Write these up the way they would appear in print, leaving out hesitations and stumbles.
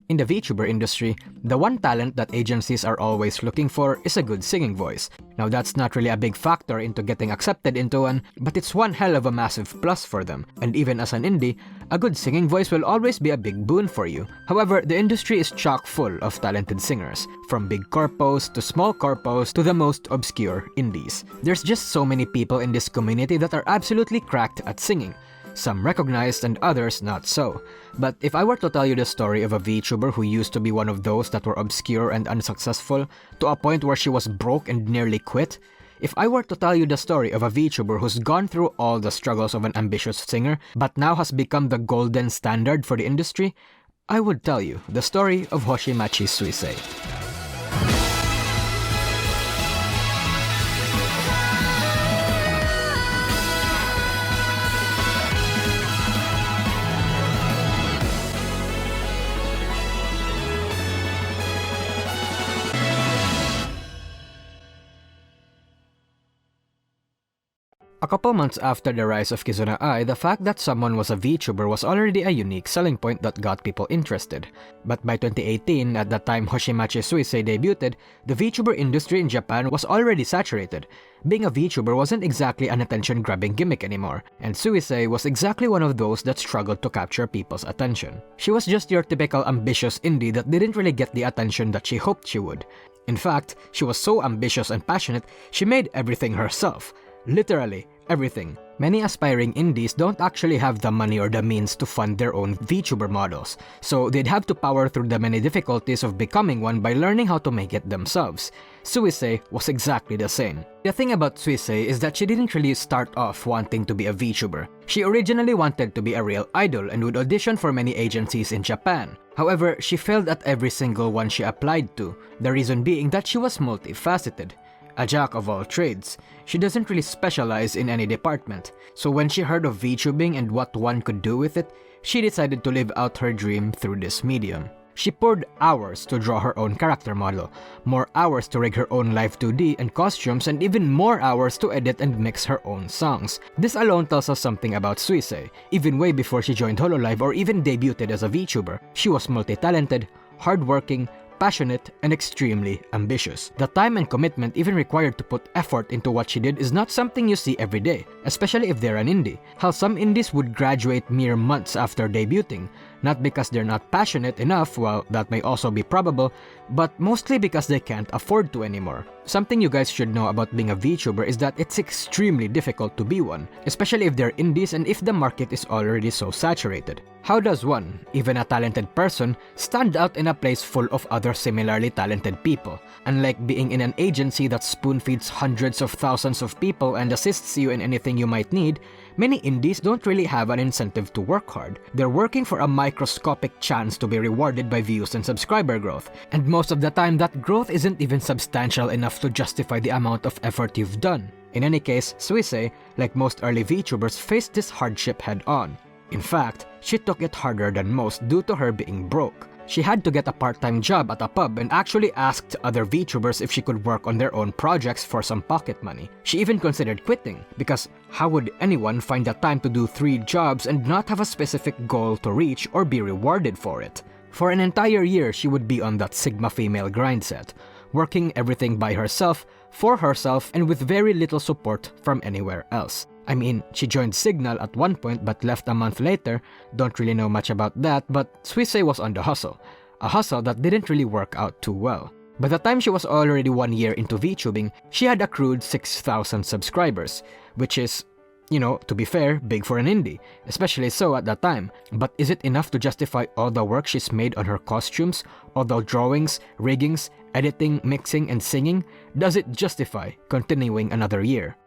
In the VTuber industry, the one talent that agencies are always looking for is a good singing voice. Now that's not really a big factor into getting accepted into one, but it's one hell of a massive plus for them. And even as an indie, a good singing voice will always be a big boon for you. However, the industry is chock full of talented singers, from big corpos to small corpos to the most obscure indies. There's just so many people in this community that are absolutely cracked at singing. Some recognized and others not so. But if I were to tell you the story of a VTuber who used to be one of those that were obscure and unsuccessful, to a point where she was broke and nearly quit, if I were to tell you the story of a VTuber who's gone through all the struggles of an ambitious singer, but now has become the golden standard for the industry, I would tell you the story of Hoshimachi Suisei. A couple months after the rise of Kizuna Ai, the fact that someone was a VTuber was already a unique selling point that got people interested. But by 2018, at the time Hoshimachi Suisei debuted, the VTuber industry in Japan was already saturated. Being a VTuber wasn't exactly an attention-grabbing gimmick anymore, and Suisei was exactly one of those that struggled to capture people's attention. She was just your typical ambitious indie that didn't really get the attention that she hoped she would. In fact, she was so ambitious and passionate, she made everything herself. Literally, everything. Many aspiring indies don't actually have the money or the means to fund their own VTuber models, so they'd have to power through the many difficulties of becoming one by learning how to make it themselves. Suisei was exactly the same. The thing about Suisei is that she didn't really start off wanting to be a VTuber. She originally wanted to be a real idol and would audition for many agencies in Japan. However, she failed at every single one she applied to, the reason being that she was multifaceted. A jack of all trades, she doesn't really specialize in any department, so when she heard of VTubing and what one could do with it, she decided to live out her dream through this medium. She poured hours to draw her own character model, more hours to rig her own live 2D and costumes, and even more hours to edit and mix her own songs. This alone tells us something about Suisei. Even way before she joined Hololive or even debuted as a VTuber, she was multi-talented, hardworking, passionate, and extremely ambitious. The time and commitment even required to put effort into what she did is not something you see every day, especially if they're an indie. How some indies would graduate mere months after debuting, not because they're not passionate enough, well, that may also be probable, but mostly because they can't afford to anymore. Something you guys should know about being a VTuber is that it's extremely difficult to be one, especially if they're indies and if the market is already so saturated. How does one, even a talented person, stand out in a place full of other similarly talented people? Unlike being in an agency that spoon-feeds hundreds of thousands of people and assists you in anything you might need, many indies don't really have an incentive to work hard. They're working for a microscopic chance to be rewarded by views and subscriber growth, and most of the time that growth isn't even substantial enough to justify the amount of effort you've done. In any case, Suisei, like most early VTubers, faced this hardship head-on. In fact, she took it harder than most due to her being broke. She had to get a part-time job at a pub and actually asked other VTubers if she could work on their own projects for some pocket money. She even considered quitting, because how would anyone find the time to do 3 jobs and not have a specific goal to reach or be rewarded for it? For an entire year, she would be on that Sigma female grind set, working everything by herself, for herself, and with very little support from anywhere else. I mean, she joined Signal at one point but left a month later. Don't really know much about that, but Suisei was on the hustle. A hustle that didn't really work out too well. By the time she was already 1 year into VTubing, she had accrued 6,000 subscribers, which is, you know, to be fair, big for an indie, especially so at that time. But is it enough to justify all the work she's made on her costumes, all the drawings, riggings, editing, mixing, and singing? Does it justify continuing another year?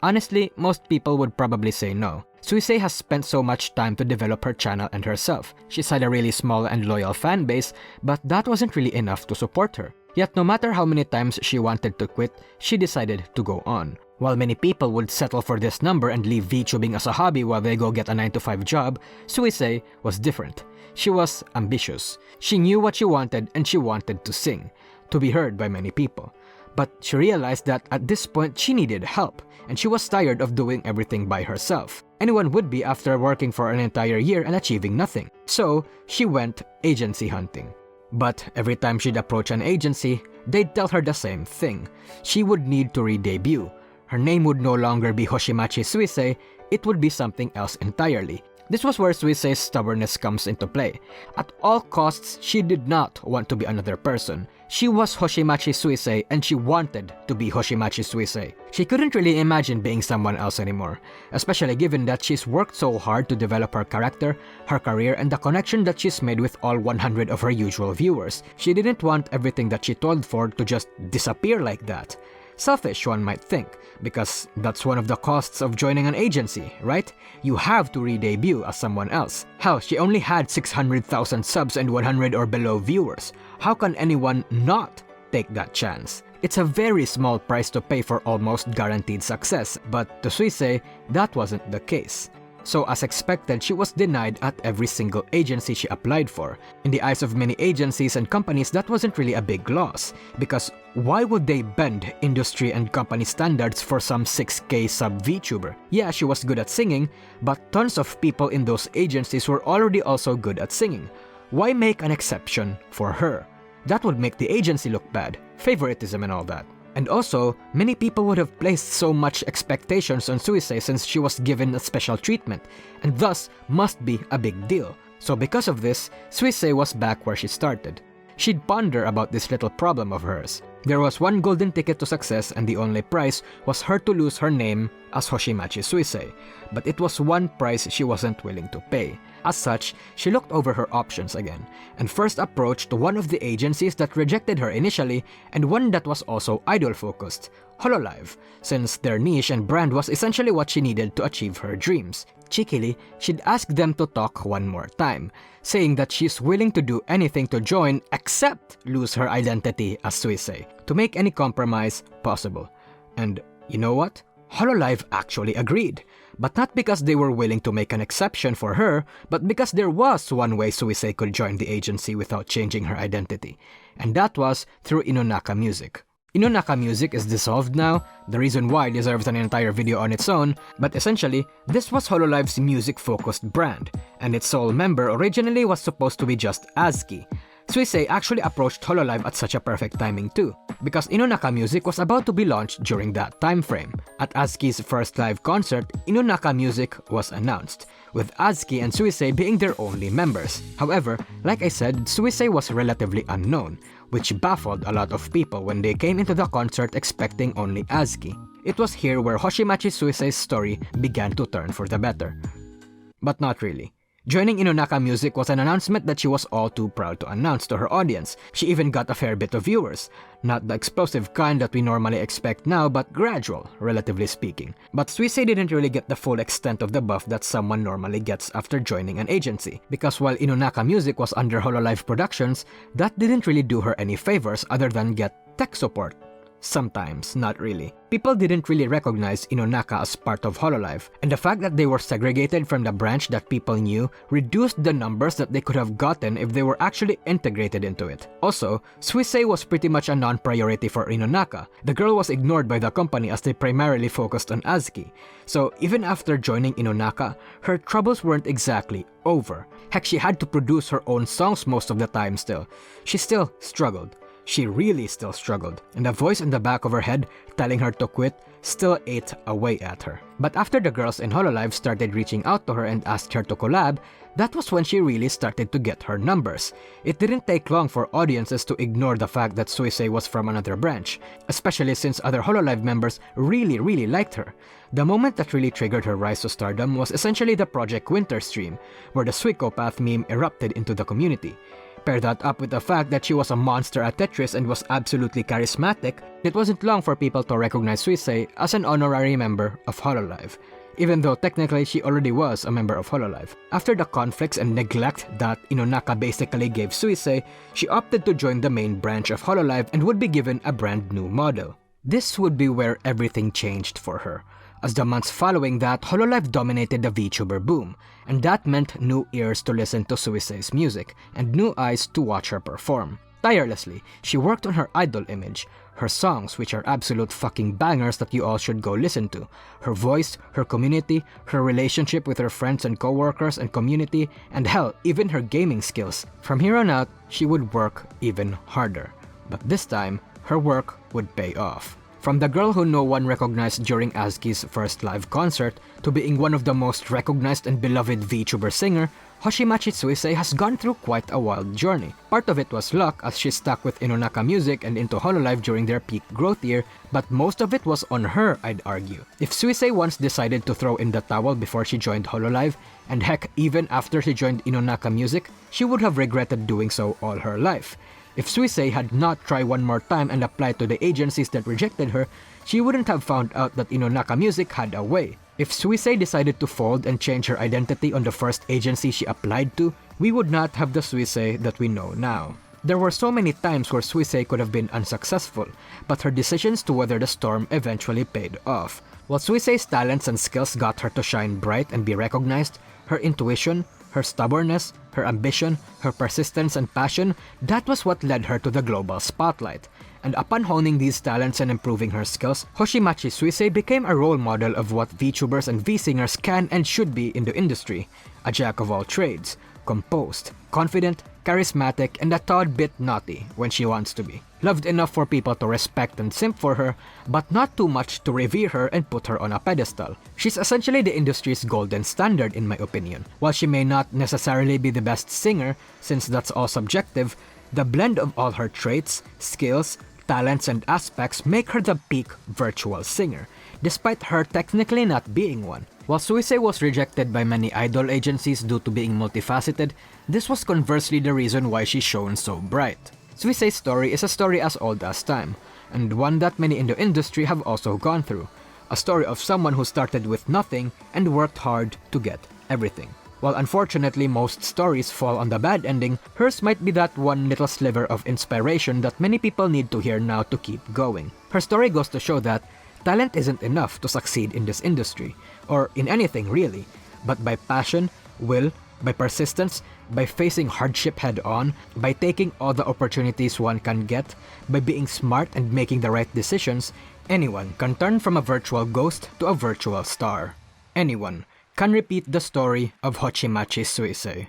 Honestly, most people would probably say no. Suisei has spent so much time to develop her channel and herself. She's had a really small and loyal fan base, but that wasn't really enough to support her. Yet no matter how many times she wanted to quit, she decided to go on. While many people would settle for this number and leave VTubing as a hobby while they go get a 9-to-5 job, Suisei was different. She was ambitious. She knew what she wanted and she wanted to sing, to be heard by many people. But she realized that at this point she needed help, and she was tired of doing everything by herself. Anyone would be after working for an entire year and achieving nothing. So, she went agency hunting. But every time she'd approach an agency, they'd tell her the same thing. She would need to re-debut. Her name would no longer be Hoshimachi Suisei, it would be something else entirely. This was where Suisei's stubbornness comes into play. At all costs, she did not want to be another person. She was Hoshimachi Suisei and she wanted to be Hoshimachi Suisei. She couldn't really imagine being someone else anymore, especially given that she's worked so hard to develop her character, her career, and the connection that she's made with all 100 of her usual viewers. She didn't want everything that she toiled for to just disappear like that. Selfish, one might think, because that's one of the costs of joining an agency, right? You have to re-debut as someone else. Hell, she only had 600,000 subs and 100 or below viewers. How can anyone not take that chance? It's a very small price to pay for almost guaranteed success, but to Suisei, that wasn't the case. So as expected, she was denied at every single agency she applied for. In the eyes of many agencies and companies, that wasn't really a big loss, because why would they bend industry and company standards for some 6K sub VTuber? Yeah, she was good at singing, but tons of people in those agencies were already also good at singing. Why make an exception for her? That would make the agency look bad, favoritism and all that. And also, many people would have placed so much expectations on Suisei since she was given a special treatment, and thus must be a big deal. So because of this, Suisei was back where she started. She'd ponder about this little problem of hers. There was one golden ticket to success and the only price was her to lose her name as Hoshimachi Suisei, but it was one price she wasn't willing to pay. As such, she looked over her options again, and first approached one of the agencies that rejected her initially and one that was also idol-focused, Hololive, since their niche and brand was essentially what she needed to achieve her dreams. Cheekily, she'd ask them to talk one more time, saying that she's willing to do anything to join except lose her identity as Suisei, to make any compromise possible. And you know what? Hololive actually agreed. But not because they were willing to make an exception for her, but because there was one way Suisei could join the agency without changing her identity, and that was through Inonaka Music. Inonaka Music is dissolved now, the reason why deserves an entire video on its own, but essentially, this was Hololive's music-focused brand, and its sole member originally was supposed to be just Azuki. Suisei actually approached Hololive at such a perfect timing too, because Inonaka Music was about to be launched during that time frame. At Azuki's first live concert, Inonaka Music was announced, with Azuki and Suisei being their only members. However, like I said, Suisei was relatively unknown, which baffled a lot of people when they came into the concert expecting only Azuki. It was here where Hoshimachi Suisei's story began to turn for the better. But not really. Joining Inonaka Music was an announcement that she was all too proud to announce to her audience. She even got a fair bit of viewers. Not the explosive kind that we normally expect now, but gradual, relatively speaking. But Suisei didn't really get the full extent of the buff that someone normally gets after joining an agency. Because while Inonaka Music was under Hololive Productions, that didn't really do her any favors other than get tech support. Sometimes, not really. People didn't really recognize Inonaka as part of Hololive, and the fact that they were segregated from the branch that people knew reduced the numbers that they could have gotten if they were actually integrated into it. Also, Suisei was pretty much a non-priority for Inonaka. The girl was ignored by the company as they primarily focused on Azuki. So even after joining Inonaka, her troubles weren't exactly over. Heck, she had to produce her own songs most of the time still. She still struggled. She really still struggled, and the voice in the back of her head telling her to quit still ate away at her. But after the girls in Hololive started reaching out to her and asked her to collab, that was when she really started to get her numbers. It didn't take long for audiences to ignore the fact that Suisei was from another branch, especially since other Hololive members really liked her. The moment that really triggered her rise to stardom was essentially the Project Winter stream, where the Suikopath meme erupted into the community. Pair that up with the fact that she was a monster at Tetris and was absolutely charismatic, it wasn't long for people to recognize Suisei as an honorary member of Hololive, even though technically she already was a member of Hololive. After the conflicts and neglect that Inonaka basically gave Suisei, she opted to join the main branch of Hololive and would be given a brand new model. This would be where everything changed for her. As the months following that, Hololive dominated the VTuber boom, and that meant new ears to listen to Suisei's music, and new eyes to watch her perform. Tirelessly, she worked on her idol image, her songs, which are absolute fucking bangers that you all should go listen to, her voice, her community, her relationship with her friends and co-workers and community, and hell, even her gaming skills. From here on out, she would work even harder. But this time, her work would pay off. From the girl who no one recognized during Azuki's first live concert to being one of the most recognized and beloved VTuber singer, Hoshimachi Suisei has gone through quite a wild journey. Part of it was luck as she stuck with Inonaka music and into Hololive during their peak growth year, but most of it was on her, I'd argue. If Suisei once decided to throw in the towel before she joined Hololive, and heck, even after she joined Inonaka music, she would have regretted doing so all her life. If Suisei had not tried one more time and applied to the agencies that rejected her, she wouldn't have found out that Inonaka music had a way. If Suisei decided to fold and change her identity on the first agency she applied to, we would not have the Suisei that we know now. There were so many times where Suisei could have been unsuccessful, but her decisions to weather the storm eventually paid off. While Suisei's talents and skills got her to shine bright and be recognized, her intuition, her stubbornness, her ambition, her persistence and passion, that was what led her to the global spotlight. And upon honing these talents and improving her skills, Hoshimachi Suisei became a role model of what VTubers and V-singers can and should be in the industry. A jack of all trades, composed, confident, charismatic, and a tad bit naughty when she wants to be. Loved enough for people to respect and simp for her, but not too much to revere her and put her on a pedestal. She's essentially the industry's golden standard in my opinion. While she may not necessarily be the best singer, since that's all subjective, the blend of all her traits, skills, talents, and aspects make her the peak virtual singer, despite her technically not being one. While Suisei was rejected by many idol agencies due to being multifaceted, this was conversely the reason why she shone so bright. Suisei's story is a story as old as time, and one that many in the industry have also gone through. A story of someone who started with nothing and worked hard to get everything. While unfortunately most stories fall on the bad ending, hers might be that one little sliver of inspiration that many people need to hear now to keep going. Her story goes to show that talent isn't enough to succeed in this industry, or in anything really, but by passion, will, by persistence, by facing hardship head-on, by taking all the opportunities one can get, by being smart and making the right decisions, anyone can turn from a virtual ghost to a virtual star. Anyone can repeat the story of Hoshimachi Suisei.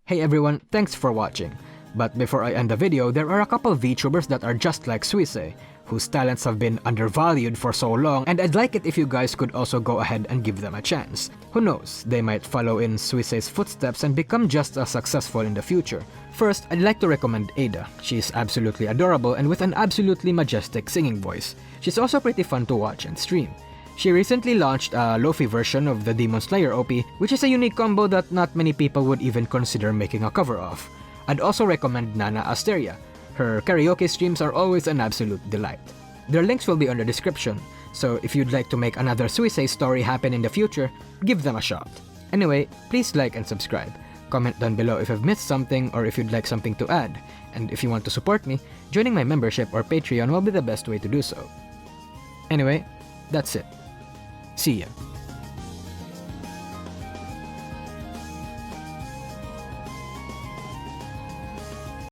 Hey everyone, thanks for watching. But before I end the video, there are a couple VTubers that are just like Suisei, whose talents have been undervalued for so long, and I'd like it if you guys could also go ahead and give them a chance. Who knows, they might follow in Suisei's footsteps and become just as successful in the future. First, I'd like to recommend Ada. She's absolutely adorable and with an absolutely majestic singing voice. She's also pretty fun to watch and stream. She recently launched a Lofi version of the Demon Slayer OP, which is a unique combo that not many people would even consider making a cover of. I'd also recommend Nana Asteria. Her karaoke streams are always an absolute delight. Their links will be on the description, so if you'd like to make another Suisei story happen in the future, give them a shot. Anyway, please like and subscribe. Comment down below if I've missed something or if you'd like something to add. And if you want to support me, joining my membership or Patreon will be the best way to do so. Anyway, that's it. See ya.